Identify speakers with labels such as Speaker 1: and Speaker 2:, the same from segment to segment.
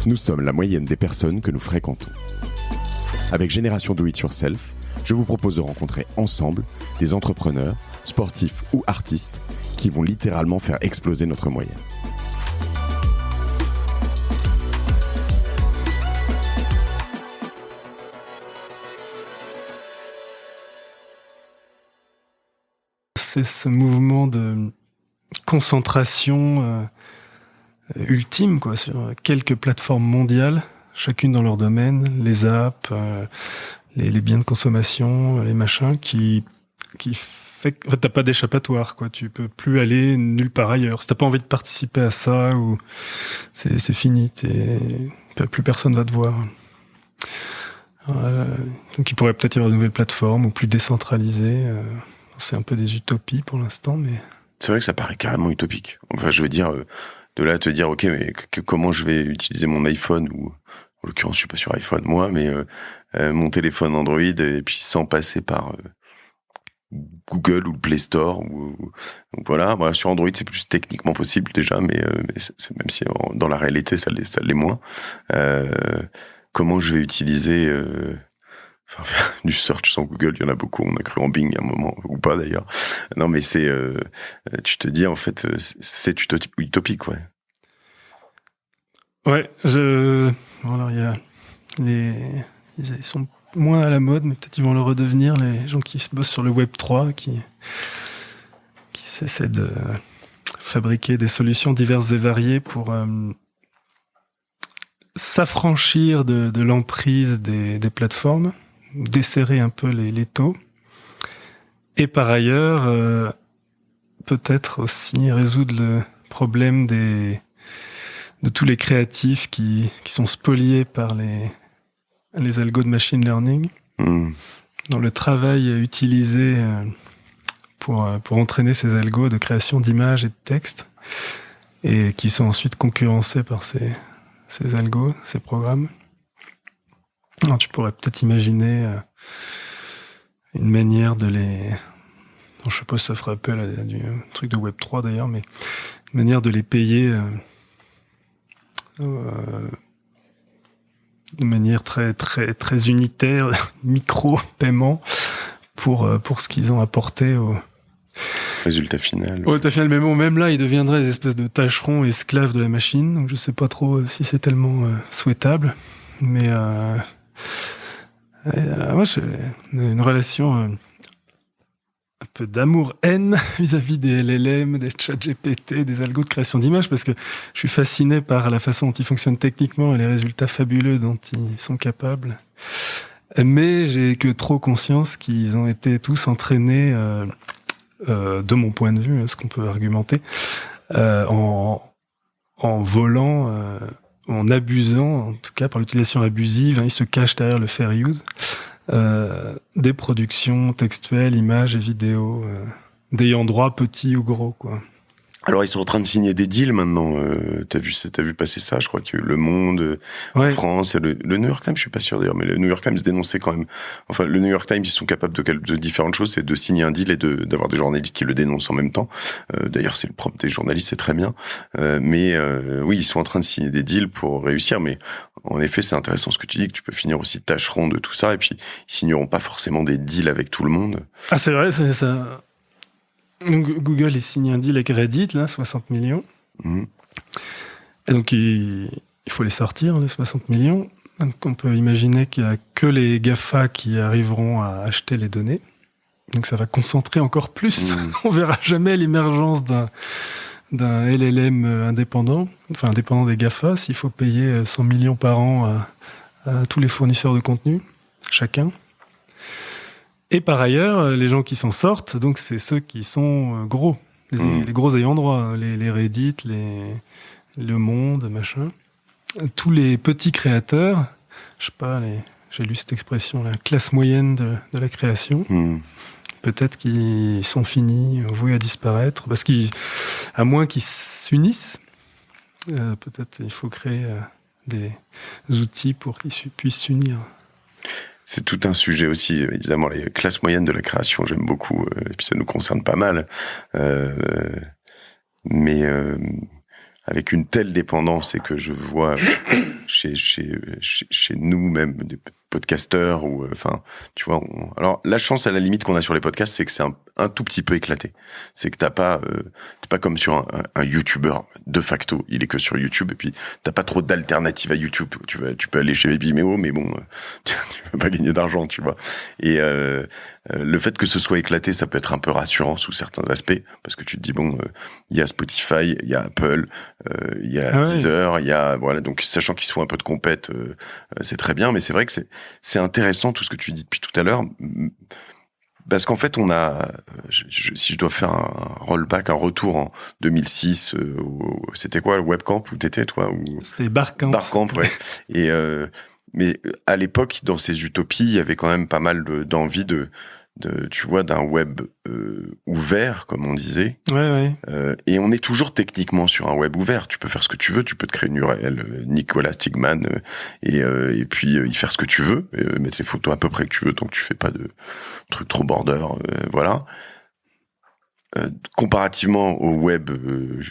Speaker 1: Nous sommes la moyenne des personnes que nous fréquentons. Avec Génération Do It Yourself, je vous propose de rencontrer ensemble des entrepreneurs, sportifs ou artistes qui vont littéralement faire exploser notre moyenne.
Speaker 2: C'est ce mouvement de concentration ultime sur quelques plateformes mondiales, chacune dans leur domaine, les apps, les biens de consommation, les machins, qui fait que t'as pas d'échappatoire, quoi. Tu peux plus aller nulle part ailleurs. Si t'as pas envie de participer à ça, ou c'est fini, plus personne va te voir. Donc il pourrait peut-être y avoir de nouvelles plateformes ou plus décentralisées. C'est un peu des utopies pour l'instant, mais...
Speaker 3: C'est vrai que ça paraît carrément utopique. Enfin, je veux dire, de là à te dire, ok, mais comment je vais utiliser mon iPhone, ou en l'occurrence, je suis pas sur iPhone, moi, mais mon téléphone Android, et puis sans passer par Google ou le Play Store, donc voilà. Bon, sur Android, c'est plus techniquement possible déjà, mais même si dans la réalité, ça l'est moins. Comment je vais utiliser... Enfin, faire du search sans Google, il y en a beaucoup, on a cru en Bing à un moment, ou pas d'ailleurs. Non, mais c'est, tu te dis, en fait, c'est utopique, ouais.
Speaker 2: Ouais, alors, il y a ils sont moins à la mode, mais peut-être ils vont le redevenir, les gens qui se bossent sur le Web 3, qui essaient de fabriquer des solutions diverses et variées pour s'affranchir de l'emprise des plateformes, desserrer un peu les taux, et par ailleurs peut-être aussi résoudre le problème de tous les créatifs qui sont spoliés par les algos de machine learning, dans le travail utilisé pour entraîner ces algos de création d'images et de textes, et qui sont ensuite concurrencés par ces algos, ces programmes. Alors, tu pourrais peut-être imaginer une manière de les... je sais pas si ça ferait appel à du truc de Web3 d'ailleurs, mais une manière de les payer de manière très, très, très unitaire, micro-paiement, pour ce qu'ils ont apporté au
Speaker 3: résultat final.
Speaker 2: Au résultat final, mais bon, même là, ils deviendraient des espèces de tâcherons esclaves de la machine, donc je sais pas trop si c'est tellement souhaitable, mais moi, j'ai une relation un peu d'amour-haine vis-à-vis des LLM, des ChatGPT, des algos de création d'images, parce que je suis fasciné par la façon dont ils fonctionnent techniquement et les résultats fabuleux dont ils sont capables. Mais j'ai que trop conscience qu'ils ont été tous entraînés, de mon point de vue, ce qu'on peut argumenter, en volant... en abusant, en tout cas par l'utilisation abusive, ils se cachent derrière le fair use, des productions textuelles, images et vidéos, d'ayant droit, petits ou gros, quoi.
Speaker 3: Alors, ils sont en train de signer des deals maintenant. T'as vu passer ça? Je crois que Le Monde, en France, le New York Times, je suis pas sûr d'ailleurs, mais le New York Times dénonçait quand même. Enfin, le New York Times, ils sont capables de différentes choses, c'est de signer un deal et d'avoir des journalistes qui le dénoncent en même temps. D'ailleurs, c'est le propre des journalistes, c'est très bien. Mais oui, ils sont en train de signer des deals pour réussir. Mais en effet, c'est intéressant ce que tu dis, que tu peux finir aussi tâcheron de tout ça. Et puis, ils signeront pas forcément des deals avec tout le monde.
Speaker 2: Ah, c'est vrai, c'est ça. Google a signé un deal avec Reddit, là, 60 millions. Et donc, il faut les sortir, les 60 millions. Donc, on peut imaginer qu'il n'y a que les GAFA qui arriveront à acheter les données. Donc, ça va concentrer encore plus. On verra jamais l'émergence d'un LLM indépendant, enfin indépendant des GAFA, s'il faut payer 100 millions par an à tous les fournisseurs de contenu, chacun. Et par ailleurs, les gens qui s'en sortent, donc c'est ceux qui sont gros, les gros ayants droit, les Reddit, Le Monde, machin. Tous les petits créateurs, je sais pas, j'ai lu cette expression, la classe moyenne de la création, peut-être qu'ils sont finis, voués à disparaître, parce qu'à moins qu'ils s'unissent, peut-être il faut créer des outils pour qu'ils puissent s'unir.
Speaker 3: C'est tout un sujet aussi, évidemment, les classes moyennes de la création, j'aime beaucoup, et puis ça nous concerne pas mal. Mais avec une telle dépendance et que je vois chez nous même des podcasteurs ou enfin tu vois alors la chance à la limite qu'on a sur les podcasts c'est que c'est un tout petit peu éclaté, c'est que t'es pas comme sur un YouTuber de facto, il est que sur YouTube et puis t'as pas trop d'alternatives à YouTube, tu peux aller chez Vimeo mais bon tu peux pas gagner d'argent, tu vois, et le fait que ce soit éclaté ça peut être un peu rassurant sous certains aspects parce que tu te dis bon il y a Spotify, il y a Apple, il y a Deezer, il y a voilà, donc sachant qu'ils se font un peu de compète c'est très bien, mais c'est vrai que c'est intéressant tout ce que tu dis depuis tout à l'heure parce qu'en fait on a si je dois faire un rollback, un retour en 2006 c'était quoi le Webcamp où t'étais toi ou...
Speaker 2: C'était Barcamp
Speaker 3: ouais. Et mais à l'époque dans ces utopies il y avait quand même pas mal d'envie de tu vois d'un web ouvert comme on disait.
Speaker 2: Ouais.
Speaker 3: Et on est toujours techniquement sur un web ouvert, tu peux faire ce que tu veux, tu peux te créer une URL Nicolas Stigman et puis y faire ce que tu veux, mettre les photos à peu près que tu veux tant que tu fais pas de trucs trop border, voilà. Comparativement au web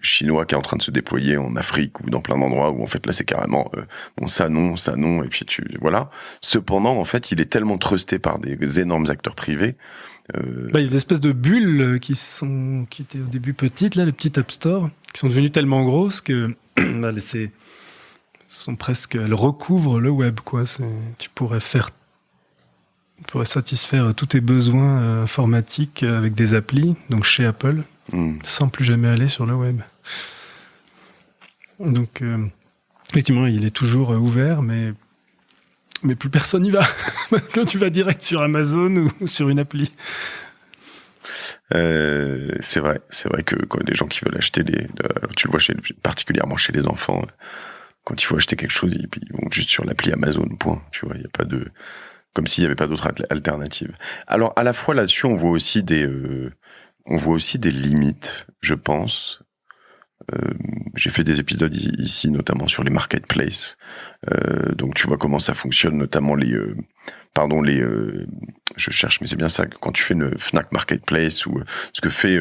Speaker 3: chinois qui est en train de se déployer en Afrique ou dans plein d'endroits où en fait là c'est carrément bon ça non et puis voilà. Cependant en fait il est tellement trusté par des énormes acteurs privés.
Speaker 2: Il y a des espèces de bulles qui étaient au début petites là, les petites App Store, qui sont devenues tellement grosses que elles recouvrent le web quoi. Tu pourrais satisfaire tous tes besoins informatiques avec des applis, donc chez Apple, sans plus jamais aller sur le web. Donc, effectivement, il est toujours ouvert, mais plus personne n'y va. Quand tu vas direct sur Amazon ou sur une appli.
Speaker 3: C'est vrai que quand les gens qui veulent acheter tu le vois particulièrement chez les enfants, quand il faut acheter quelque chose, ils vont juste sur l'appli Amazon, point. Tu vois, il y a pas de... Comme s'il n'y avait pas d'autres alternatives. Alors, à la fois là-dessus, on voit aussi des limites, je pense. J'ai fait des épisodes ici, notamment sur les marketplaces. Donc, tu vois comment ça fonctionne, notamment je cherche, mais c'est bien ça, quand tu fais une Fnac Marketplace ou ce que fait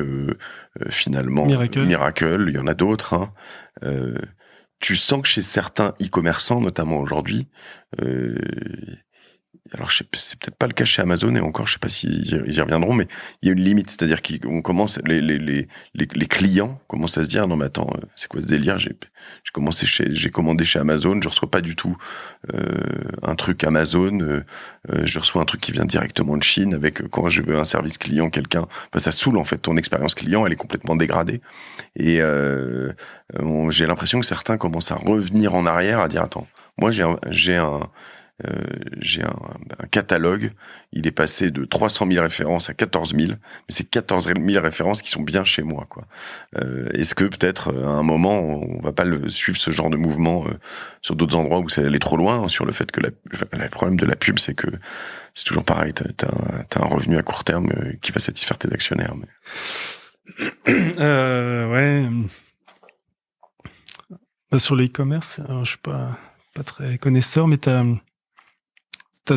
Speaker 3: finalement Miracle, il y en a d'autres. Hein. Tu sens que chez certains e-commerçants, notamment aujourd'hui, alors c'est peut-être pas le cas chez Amazon et encore je sais pas s'ils y reviendront, mais il y a une limite, c'est-à-dire qu'on commence les clients commencent à se dire non mais attends c'est quoi ce délire, j'ai commandé chez Amazon, je reçois pas du tout un truc Amazon, je reçois un truc qui vient directement de Chine avec quand je veux un service client ça saoule en fait, ton expérience client elle est complètement dégradée et j'ai l'impression que certains commencent à revenir en arrière à dire attends moi j'ai un catalogue, il est passé de 300 000 références à 14 000, mais c'est 14 000 références qui sont bien chez moi, quoi. Est-ce que peut-être à un moment on va pas suivre ce genre de mouvement sur d'autres endroits où ça allait trop loin, hein, sur le fait que le problème de la pub, c'est que c'est toujours pareil, t'as un revenu à court terme qui va satisfaire tes actionnaires. Mais...
Speaker 2: ouais. Sur l'e-commerce, je suis pas très connaisseur, mais t'as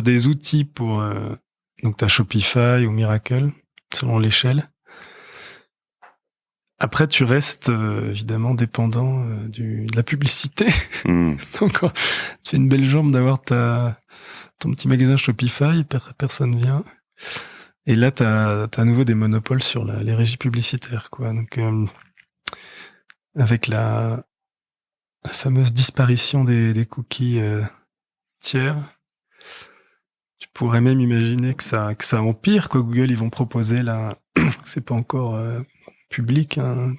Speaker 2: des outils pour... donc, t'as Shopify ou Miracle, selon l'échelle. Après, tu restes évidemment dépendant de la publicité. Donc, tu as une belle jambe d'avoir ton petit magasin Shopify, personne vient. Et là, t'as à nouveau des monopoles sur les régies publicitaires, quoi. Donc, avec la fameuse disparition des cookies tiers, tu pourrais même imaginer que ça empire, quoi. Google, ils vont proposer là, c'est pas encore public, un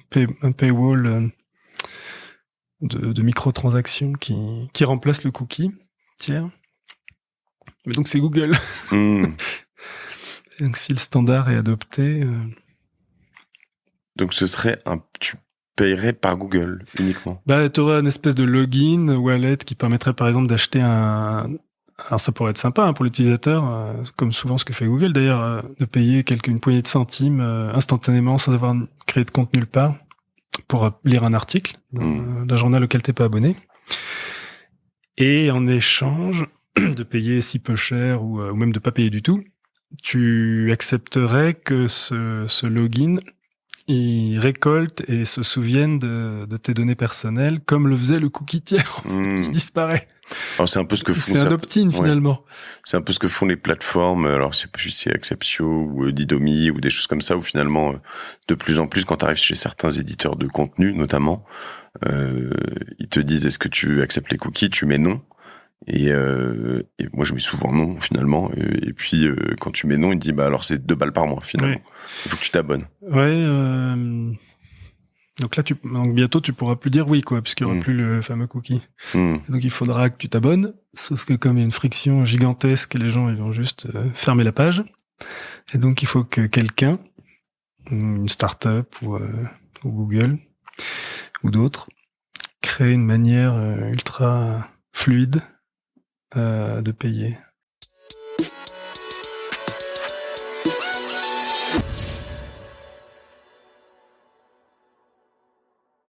Speaker 2: paywall de microtransactions qui remplace le cookie tiers. Mais donc c'est Google. Donc si le standard est adopté,
Speaker 3: donc ce serait tu payerais par Google uniquement.
Speaker 2: Tu aurais une espèce de login wallet qui permettrait par exemple d'acheter alors ça pourrait être sympa hein, pour l'utilisateur, comme souvent ce que fait Google d'ailleurs, de payer une poignée de centimes instantanément sans avoir créé de compte nulle part pour lire un article d'un journal auquel t'es pas abonné. Et en échange de payer si peu cher ou même de pas payer du tout, tu accepterais que ce login ils récoltent et se souviennent de tes données personnelles, comme le faisait le cookie tiers qui disparaît.
Speaker 3: Alors c'est un peu ce que font.
Speaker 2: C'est un opt-in finalement.
Speaker 3: C'est un peu ce que font les plateformes. Alors c'est pas juste c'est Acceptio ou Didomi ou des choses comme ça où finalement de plus en plus quand tu arrives chez certains éditeurs de contenu notamment, ils te disent est-ce que tu acceptes les cookies, tu mets non. Et moi je mets souvent non finalement et puis quand tu mets non il te dit bah alors c'est 2 balles par mois finalement. Il faut que tu t'abonnes.
Speaker 2: Ouais. Donc là donc bientôt tu pourras plus dire oui quoi puisqu'il y aura plus le fameux cookie. Donc il faudra que tu t'abonnes. Sauf que comme il y a une friction gigantesque, les gens ils vont juste fermer la page. Et donc il faut que quelqu'un, une start-up ou Google ou d'autres, crée une manière ultra fluide de payer.